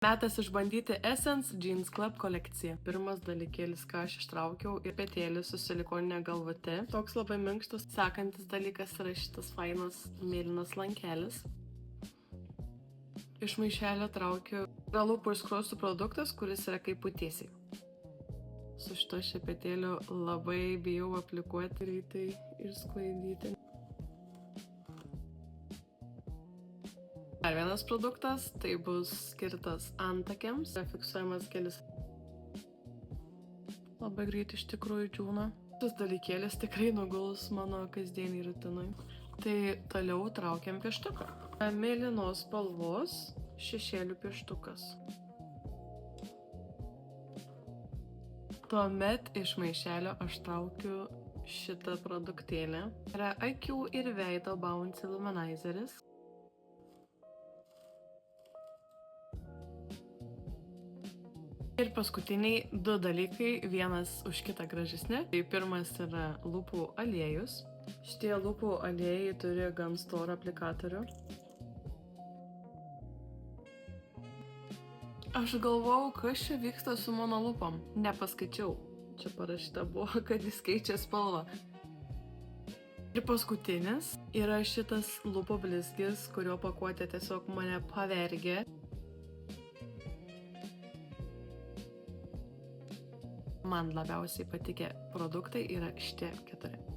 Metas išbandyti Essence Jeans Club kolekciją. Pirmas dalykėlis, ką aš ištraukiau, ir petėlis su silikoninė galvute. Toks labai minkštas. Sekantis dalykas yra šitas fainas mėlynas lankelis. Iš maišelio traukiu lūpų ir skruostų produktas, kuris yra kaip putėsiai. Su šito šepetėliu labai bijau aplikuoti greitai ir sklaidyti. Dar vienas produktas, tai bus skirtas antakiams, fiksuojamas gelis. Labai greit iš tikrųjų džiūna. Šis dalykėlis tikrai nuguls mano kasdienį rutinui. Tai toliau traukiam pieštuką. Mėlynos spalvos šešėlių pieštukas. Tuomet iš maišelio aš traukiu šitą produktėlį. Yra akių ir veido Bouncy Luminizeris. Ir paskutiniai du dalykai, vienas už kitą gražesni. Tai pirmas yra lūpų aliejus. Šitie lūpų aliejai turi gan storą aplikatorių. Aš galvojau, kas čia vyksta su mano lūpom. Nepaskaičiau. Čia parašyta buvo, kad jis keičia spalvą. Ir paskutinis yra šitas lūpų blizgis, kurio pakuotė tiesiog mane pavergė. Man labiausiai patikę produktai yra šitie 4.